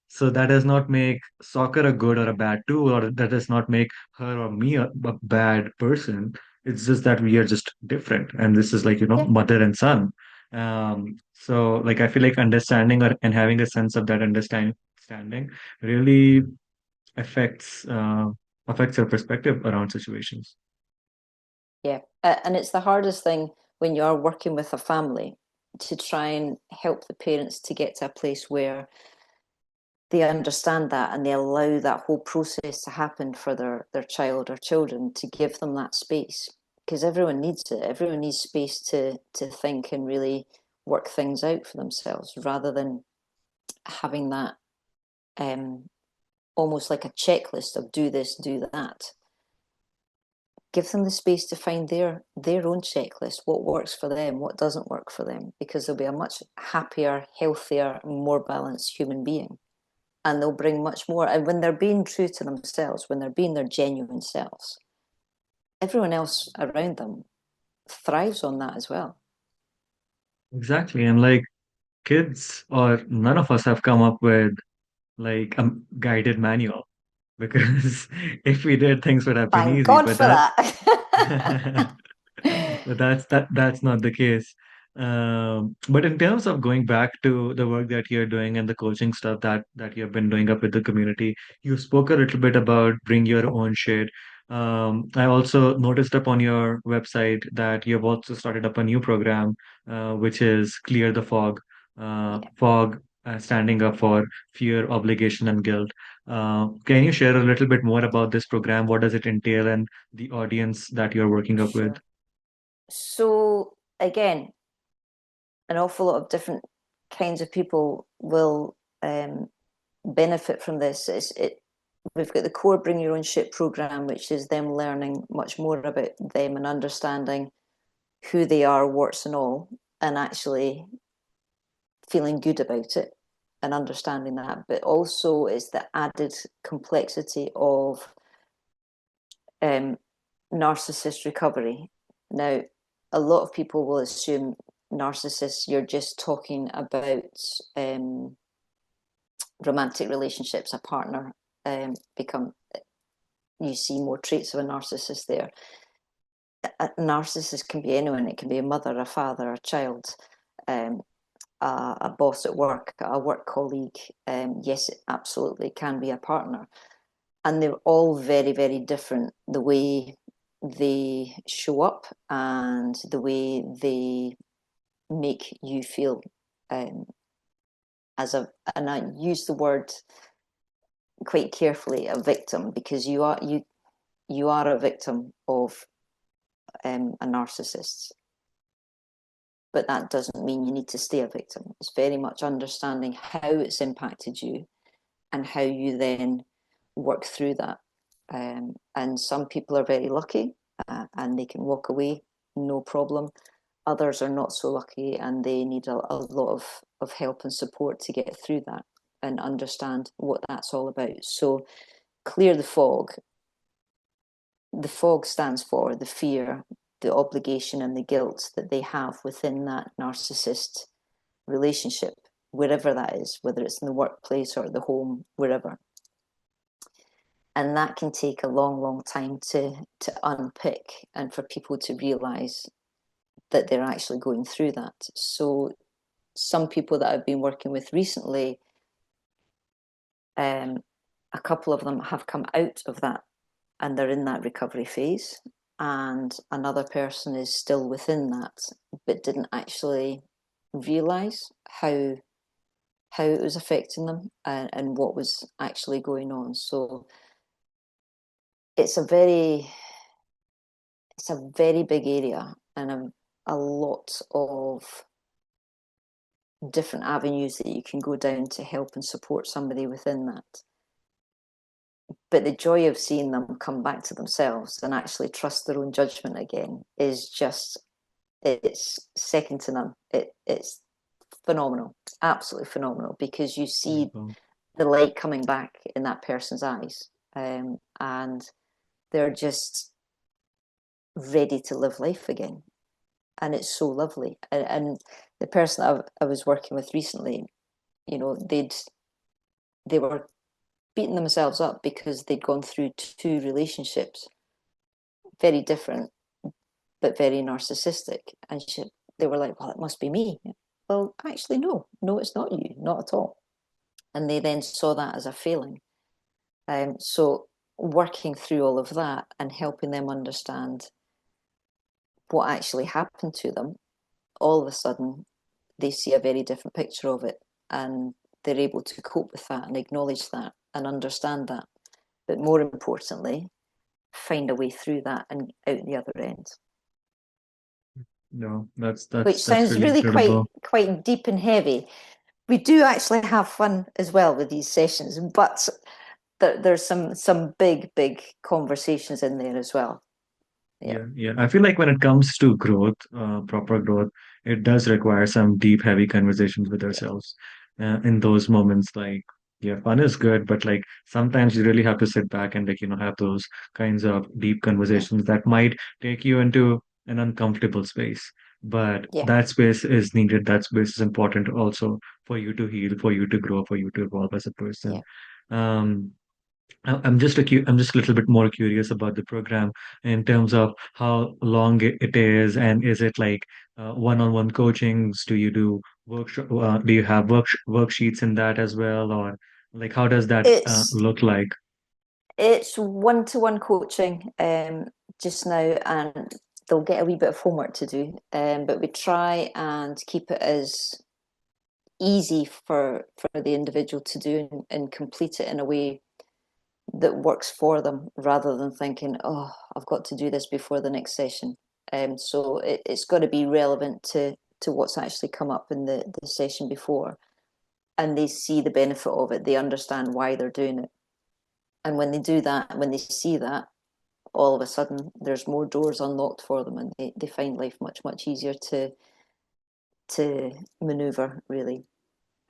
So that does not make soccer a good or a bad tool, or that does not make her or me a bad person. It's just that we are just different. And this is like, Yeah. mother and son. So like I feel like understanding and having a sense of that understanding really affects affects your perspective around situations. Yeah. And it's the hardest thing when you're working with a family to try and help the parents to get to a place where they understand that and they allow that whole process to happen for their child or children, to give them that space, because everyone needs it. Everyone needs space to think and really work things out for themselves, rather than having that um, almost like a checklist of do this, do that. Give them the space to find their own checklist, what works for them, what doesn't work for them, because they'll be a much happier, healthier, more balanced human being, and they'll bring much more. And when they're being true to themselves, when they're being their genuine selves, everyone else around them thrives on that as well. Exactly. And like kids or none of us have come up with like a guided manual because if we did, things would have been Thank easy. God But for that that. but that's not the case. But in terms of going back to the work that you're doing and the coaching stuff that you've been doing up with the community, you spoke a little bit about bring your own shade. I also noticed up on your website that you've also started up a new program, which is Clear the Fog. Yeah, Fog standing up for fear, obligation, and guilt. Can you share a little bit more about this program? What does it entail and the audience that you're working up with? sure. So again, an awful lot of different kinds of people will benefit from this. We've got the core Bring Your Own Shit program, which is them learning much more about them and understanding who they are, warts and all, and actually feeling good about it and understanding that. But also, it's the added complexity of um, narcissist recovery. Now, a lot of people will assume narcissists, you're just talking about um, romantic relationships, a partner become, you see more traits of a narcissist there. A narcissist can be anyone. It can be a mother, a father, a child, um, a boss at work, a work colleague. Yes, it absolutely can be a partner. And they're all very, very different. The way they show up and the way they make you feel um, and I use the word quite carefully, a victim, because you are a victim of a narcissist, but that doesn't mean you need to stay a victim. It's very much understanding how it's impacted you and how you then work through that. And some people are very lucky and they can walk away no problem. Others are not so lucky and they need a lot of help and support to get through that and understand what that's all about. So, clear the fog. The fog stands for the fear, the obligation, and the guilt that they have within that narcissist relationship, wherever that is, whether it's in the workplace or the home, wherever. And that can take a long, long time to unpick and for people to realize that they're actually going through that. So some people that I've been working with recently, um, a couple of them have come out of that and they're in that recovery phase, and another person is still within that but didn't actually realize how it was affecting them, and what was actually going on. So it's a very it's a very big area, and a lot of different avenues that you can go down to help and support somebody within that. But the joy of seeing them come back to themselves and actually trust their own judgment again is just, it's second to none. It's phenomenal, absolutely phenomenal, because you see Beautiful. the light coming back in that person's eyes, and they're just ready to live life again. And it's so lovely. And the person I was working with recently, you know, they were beating themselves up because they'd gone through two relationships, very different but very narcissistic. And they were like, well, it must be me. Well, actually, no, it's not you, not at all. And they then saw that as a failing. So working through all of that and helping them understand what actually happened to them, all of a sudden they see a very different picture of it, and they're able to cope with that and acknowledge that and understand that. But more importantly, find a way through that and out the other end. No, that's Which that's sounds really really incredible. quite deep and heavy. We do actually have fun as well with these sessions, but there's some big conversations in there as well. Yeah, Yeah, yeah. I feel like when it comes to growth, proper growth, it does require some deep, heavy conversations with yeah, ourselves. In those moments, like, yeah, fun is good, but like sometimes you really have to sit back and like, have those kinds of deep yeah, conversations that might take you into an uncomfortable space. But yeah, that space is needed. That space is important also for you to heal, for you to grow, for you to evolve as a person. yeah. Um, I'm just a little bit more curious about the program in terms of how long it is, and is it like one-on-one coachings? Do you do workshop? Do you have worksheets in that as well, or like how does that It's look like? it's one-to-one coaching just now, and they'll get a wee bit of homework to do. But we try and keep it as easy for the individual to do, and complete it in a way that works for them, rather than thinking, oh, I've got to do this before the next session. So it's got to be relevant to what's actually come up in the session before, and they see the benefit of it. They understand why they're doing it, and when they do that, when they see that, all of a sudden there's more doors unlocked for them, and they find life much easier to maneuver, really.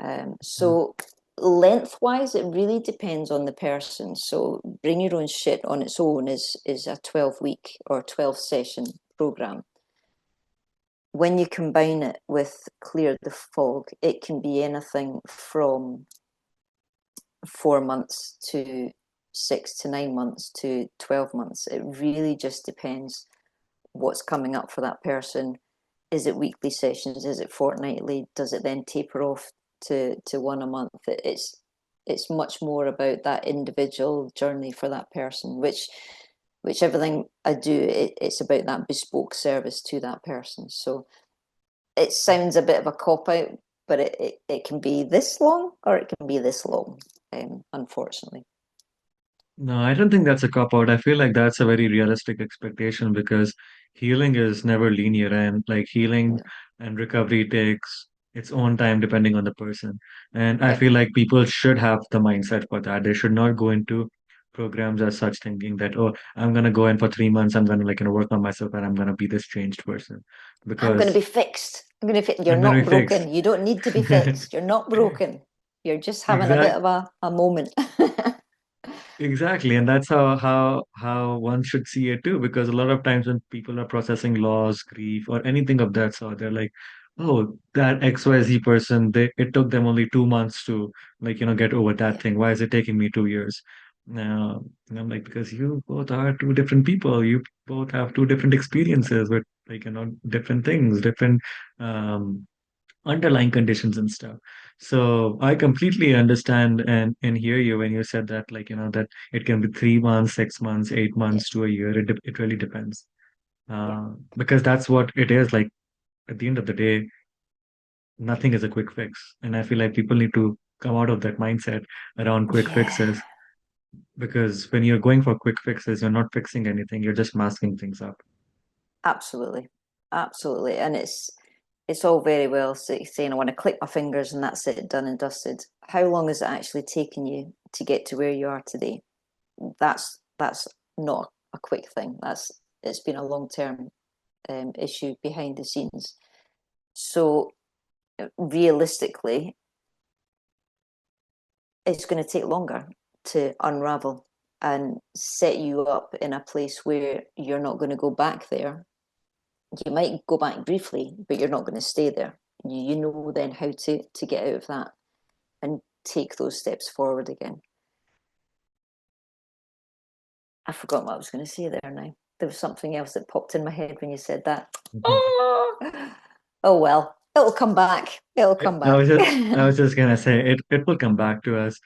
Mm. So lengthwise, it really depends on the person. So bring your own shit on its own is a 12-week or 12 session program. When you combine it with Clear the Fog, it can be anything from 4 months to 6 to 9 months to 12 months. It really just depends what's coming up for that person. Is it weekly sessions? Is it fortnightly? Does it then taper off to one a month? It's much more about that individual journey for that person, which everything I do, it's about that bespoke service to that person. So it sounds a bit of a cop out, but it can be this long or it can be this long, unfortunately. No, I don't think that's a cop out. I feel like that's a very realistic expectation because healing is never linear, and like healing No. and recovery takes its own time depending on the person. And I Yeah. feel like people should have the mindset for that. They should not go into programs as such thinking that, oh, I'm gonna go in for 3 months, I'm gonna like work on myself and I'm gonna be this changed person. I'm going to Because be fixed. You're I'm gonna not be fixed. broken. You don't need to be fixed. You're not broken. You're just having a bit Exactly. of a moment. Exactly, and that's how one should see it too. Because a lot of times when people are processing loss, grief, or anything of that sort, they're like, "Oh, that XYZ person, they it took them only 2 months to get over that Yeah. thing. Why is it taking me 2 years?" And I'm like, because you both are two different people. You both have two different experiences with different things, different um underlying conditions and stuff. So I completely understand and hear you when you said that, like, that it can be 3 months, 6 months, eight Yeah, months to a year. It really depends. yeah, Because that's what it is. Like at the end of the day, nothing is a quick fix. And I feel like people need to come out of that mindset around quick yeah. fixes. Because when you're going for quick fixes, you're not fixing anything, you're just masking things up. Absolutely, absolutely. And it's all very well saying I want to click my fingers and that's it, done and dusted. How long has it actually taken you to get to where you are today? That's not a quick thing. It's been a long term issue behind the scenes. So realistically, it's going to take longer to unravel and set you up in a place where you're not going to go back there. You might go back briefly, but you're not going to stay there. You know then how to get out of that and take those steps forward again. I forgot what I was going to say there now. There was something else that popped in my head when you said that. Oh, oh well, it'll come back. It'll come I was back. just, I was just gonna say it will come back to us.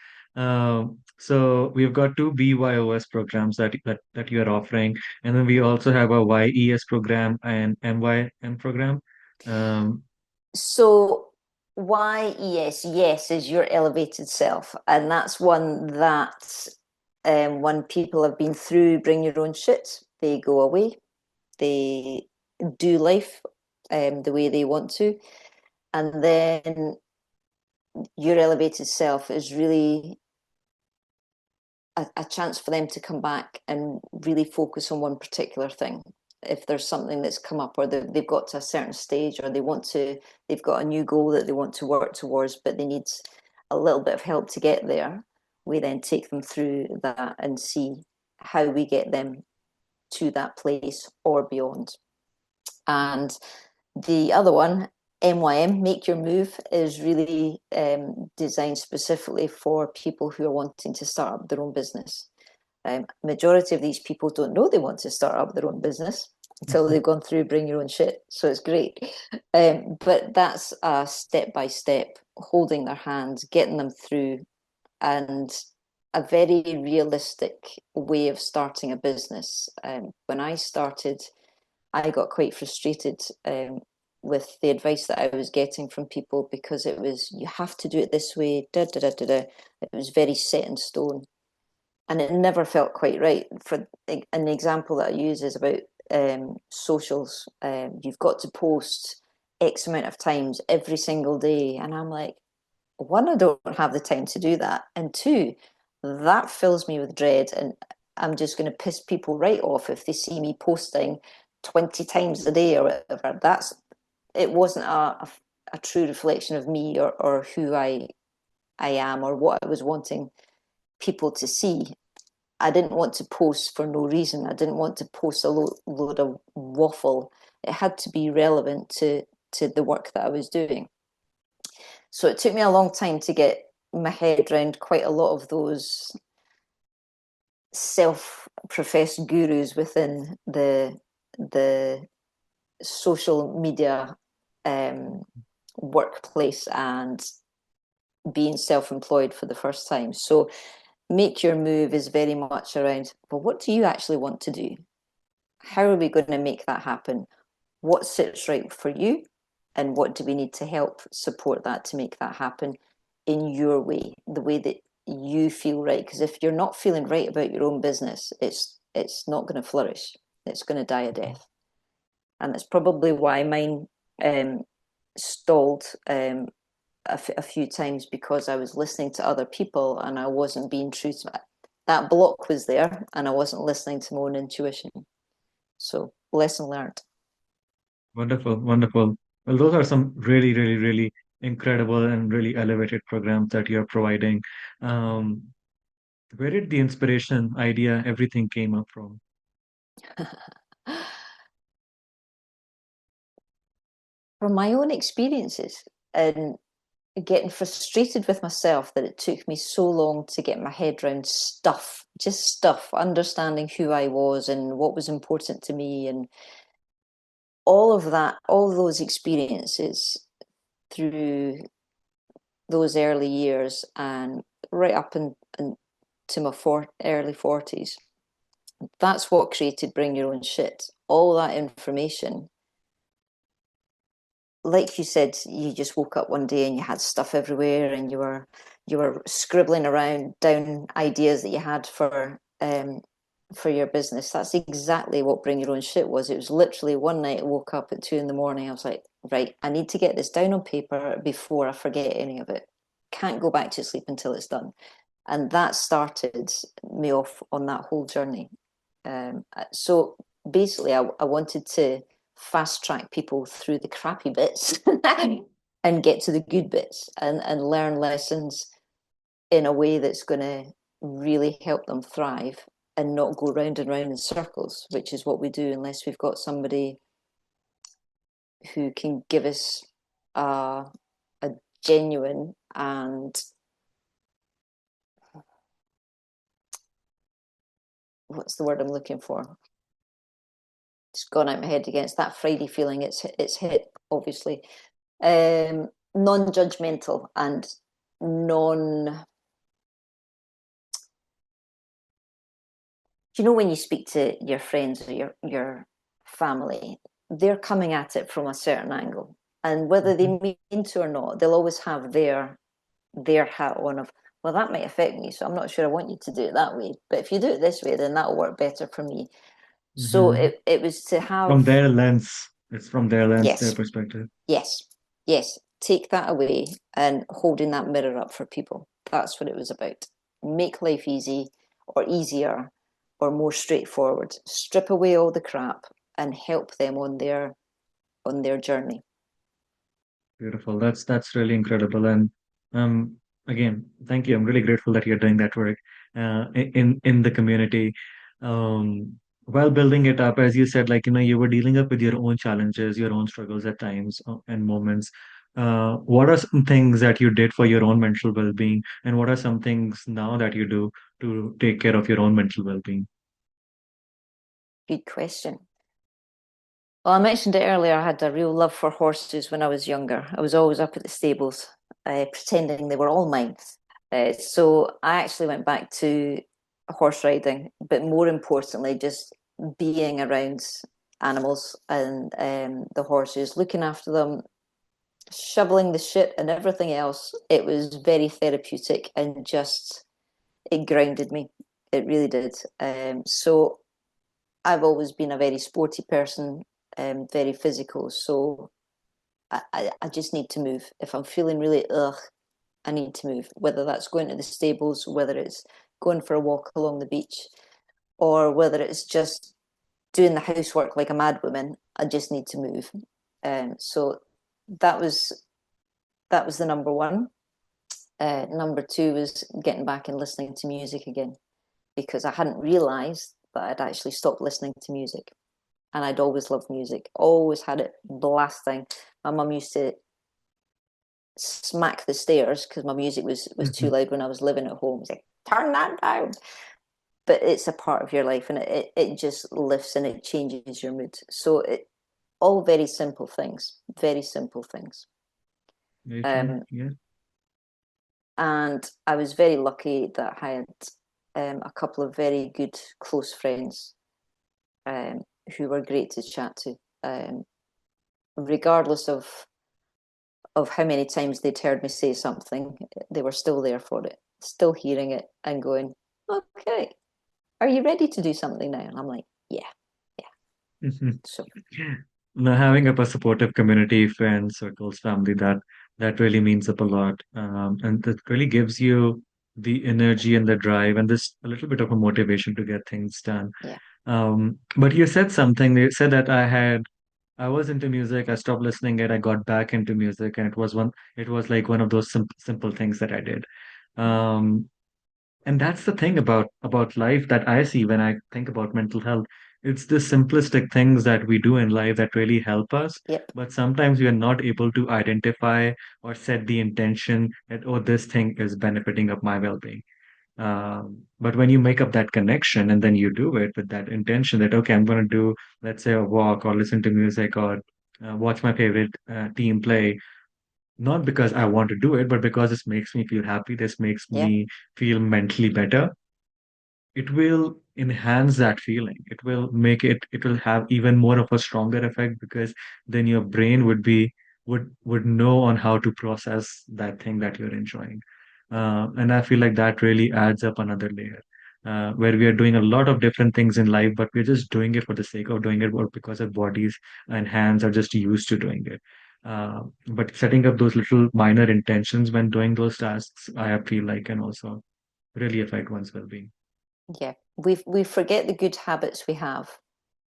So we've got two BYOS programs that you are offering, and then we also have a YES program and MYM program. Um, So YES, yes, is your elevated self, and that's one that when people have been through bring your own shit, they go away, they do life the way they want to, and then your elevated self is really a chance for them to come back and really focus on one particular thing. If there's something that's come up or they've got to a certain stage or they've got a new goal that they want to work towards, but they need a little bit of help to get there, we then take them through that and see how we get them to that place or beyond. And the other one, MYM, Make Your Move, is really designed specifically for people who are wanting to start up their own business. Majority of these people don't know they want to start up their own business until they've gone through bring your own shit. So it's great. But that's a step by step, holding their hands, getting them through, and a very realistic way of starting a business. When I started, I got quite frustrated with the advice that I was getting from people because it was, you have to do it this way, da da da da da. It was very set in stone and it never felt quite right. For an example that I use is about socials. You've got to post X amount of times every single day, and I'm like, one, I don't have the time to do that, and two, that fills me with dread, and I'm just going to piss people right off if they see me posting 20 times a day or whatever. It wasn't a true reflection of me or who I am or what I was wanting people to see. I didn't want to post for no reason. I didn't want to post a load of waffle. It had to be relevant to the work that I was doing. So it took me a long time to get my head around quite a lot of those self-professed gurus within the social media um, workplace and being self-employed for the first time. So Make Your Move is very much around, well, what do you actually want to do? How are we going to make that happen? What sits right for you? And what do we need to help support that to make that happen in your way, the way that you feel right? Because if you're not feeling right about your own business, it's not going to flourish. It's going to die a death. And that's probably why mine um, stalled a few times because I was listening to other people and I wasn't being true to it. That block was there and I wasn't listening to my own intuition. So, lesson learned. Wonderful, wonderful. Well, those are some really, really, really incredible and really elevated programs that you're providing. Um, where did the inspiration, idea, everything came up from? From my own experiences and getting frustrated with myself that it took me so long to get my head around stuff, just stuff, understanding who I was and what was important to me and all of that, all of those experiences through those early years and right up to my early 40s. That's what created Bring Your Own Shit. All that information, like you said, you just woke up one day and you had stuff everywhere, and you were scribbling around down ideas that you had for your business. That's exactly what Bring Your Own Shit was. It was literally one night I woke up at 2 in the morning. I was like, right, I need to get this down on paper before I forget any of it. Can't go back to sleep until it's done. And that started me off on that whole journey. So basically, I wanted to fast track people through the crappy bits and get to the good bits, and learn lessons in a way that's going to really help them thrive and not go round and round in circles, which is what we do unless we've got somebody who can give us a genuine and, what's the word I'm looking for? It's gone out my head again. It's that Friday feeling. It's hit, obviously. Non-judgmental and non. Do you know when you speak to your friends or your family, they're coming at it from a certain angle, and whether they Mhm. mean to or not, they'll always have their hat on of, well, that might affect me, so I'm not sure I want you to do it that way. But if you do it this way, then that'll work better for me. So Mhm. it was to From have, their lens, it's from their lens, their yes, perspective. yes, yes, take that away and holding that mirror up for people. That's what it was about. Make life easy or easier or more straightforward. Strip away all the crap and help them on their journey. Beautiful. That's really incredible. And um, again, thank you. I'm really grateful that you're doing that work in the community. Um, while building it up, as you said, like you were dealing up with your own challenges, your own struggles at times and moments. What are some things that you did for your own mental well-being, and what are some things now that you do to take care of your own mental well-being? Good question. Well, I mentioned it earlier. I had a real love for horses when I was younger. I was always up at the stables, pretending they were all mine. So I actually went back to horse riding, but more importantly, just being around animals and the horses, looking after them, shoveling the shit and everything else. It was very therapeutic and just, it grounded me. It really did. So I've always been a very sporty person, very physical. So I just need to move. If I'm feeling really I need to move, whether that's going to the stables, whether it's going for a walk along the beach, or whether it's just doing the housework like a mad woman. I just need to move. So that was that was the number one. Number two was getting back and listening to music again, because I hadn't realised that I'd actually stopped listening to music. And I'd always loved music, always had it blasting. My mum used to smack the stairs because my music was too loud when I was living at home. It's like, turn that down. But it's a part of your life, and it just lifts and it changes your mood. So it all very simple things, very simple things. Very true. Um, Yeah. and I was very lucky that I had a couple of very good close friends um, who were great to chat to, regardless of how many times they'd heard me say something. They were still there for it, still hearing it and going, okay, are you ready to do something now? And I'm like, yeah, yeah. So Now, having a supportive community, friends, circles, family, that really means up a lot, and that really gives you the energy and the drive, and this a little bit of a motivation to get things done. yeah, But you said something. You said that I was into music. I stopped listening it. I got back into music, and it was like one of those simple things that I did. Um, and that's the thing about life that I see when I think about mental health. It's the simplistic things that we do in life that really help us, yep, but sometimes we are not able to identify or set the intention that, oh, this thing is benefiting of my well-being. But when you make up that connection and then you do it with that intention that, okay, I'm going to do, let's say, a walk or listen to music or watch my favorite team play, not because I want to do it, but because this makes me feel happy, this makes Yeah, me feel mentally better, it will enhance that feeling. It will make it, it will have even more of a stronger effect because then your brain would know on how to process that thing that you're enjoying. And I feel like that really adds up another layer. Where we are doing a lot of different things in life, but we're just doing it for the sake of doing it, or because our bodies and hands are just used to doing it. But setting up those little minor intentions when doing those tasks, I feel like can also really affect one's well-being. yeah. We forget the good habits we have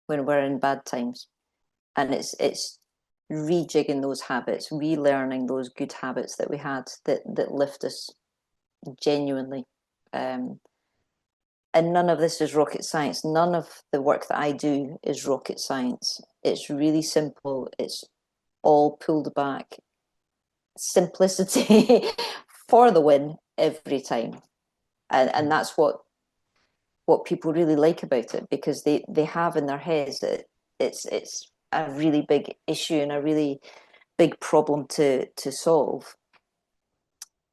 when we're in bad times, and it's rejigging those habits, relearning those good habits that we had that lift us genuinely. Um, and none of this is rocket science. None of the work that I do is rocket science. It's really simple. It's all pulled back. Simplicity for the win every time. And that's what people really like about it, because they have in their heads that it's a really big issue and a really big problem to solve.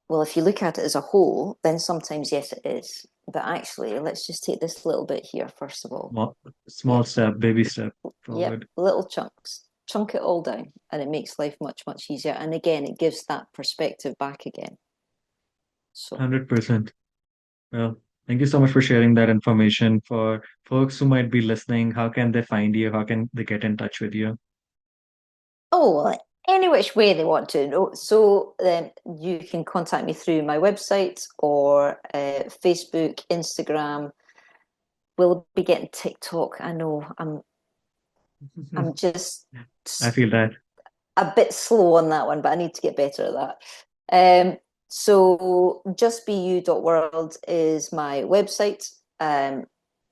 Well, if you look at it as a whole, then sometimes yes it is. But actually, let's just take this little bit here first of all. Small, Yeah, small step, baby step yep, forward. little chunks. Chunk it all down, and it makes life much easier. And again, it gives that perspective back again. So, 100%. Well, thank you so much for sharing that information. For folks who might be listening, how can they find you? How can they get in touch with you? oh, well, any which way they want to know. So then you can contact me through my website or Facebook, Instagram. We'll be getting TikTok. I know I'm just I feel that. a bit slow on that one, but I need to get better at that. So justbeyou.world is my website.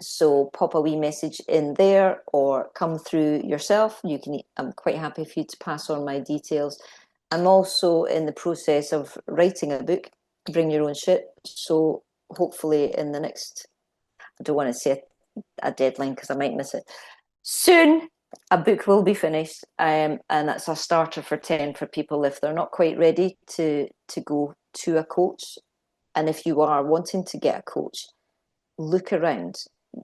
So pop a wee message in there or come through yourself. You can. I'm quite happy for you to pass on my details. I'm also in the process of writing a book, Bring Your Own Shit. So hopefully in the next, I don't want to say a deadline because I might miss it. Soon, a book will be finished, and that's a starter for 10 for people if they're not quite ready to go to a coach. And if you are wanting to get a coach, look around,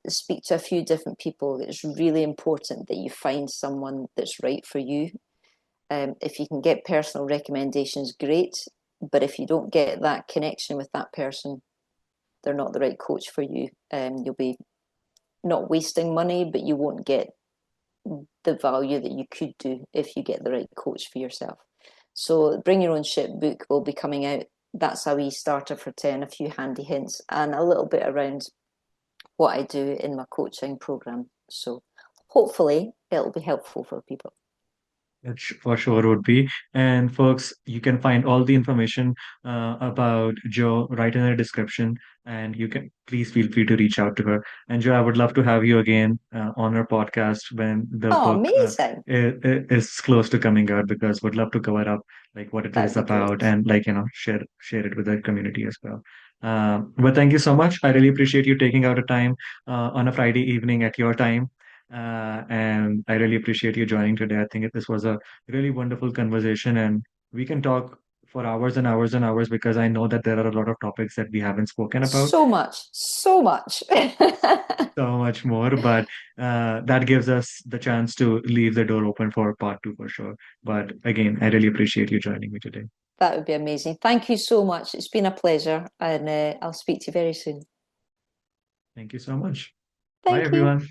speak to a few different people. It's really important that you find someone that's right for you. If you can get personal recommendations, great. But if you don't get that connection with that person, they're not the right coach for you. You'll be not wasting money, but you won't get the value that you could do if you get the right coach for yourself. So, Bring Your Own Ship book will be coming out. That's a wee starter for 10, a few handy hints, and a little bit around what I do in my coaching program. So, hopefully, it'll be helpful for people. It for sure would be. And folks, you can find all the information about Joe right in the description, and you can please feel free to reach out to her. And Joe, I would love to have you again on our podcast when the Oh, book amazing. is close to coming out, because would love to cover up like what it That'd is be about great. and like share it with the community as well. But thank you so much. I really appreciate you taking out a time on a Friday evening at your time. And I really appreciate you joining today. I think this was a really wonderful conversation, and we can talk for hours and hours and hours because I know that there are a lot of topics that we haven't spoken about So much, so much. so much more, but that gives us the chance to leave the door open for part two for sure. But again, I really appreciate you joining me today. That would be amazing. Thank you so much. It's been a pleasure, and I'll speak to you very soon. Thank you so much. Bye, Thank you. everyone.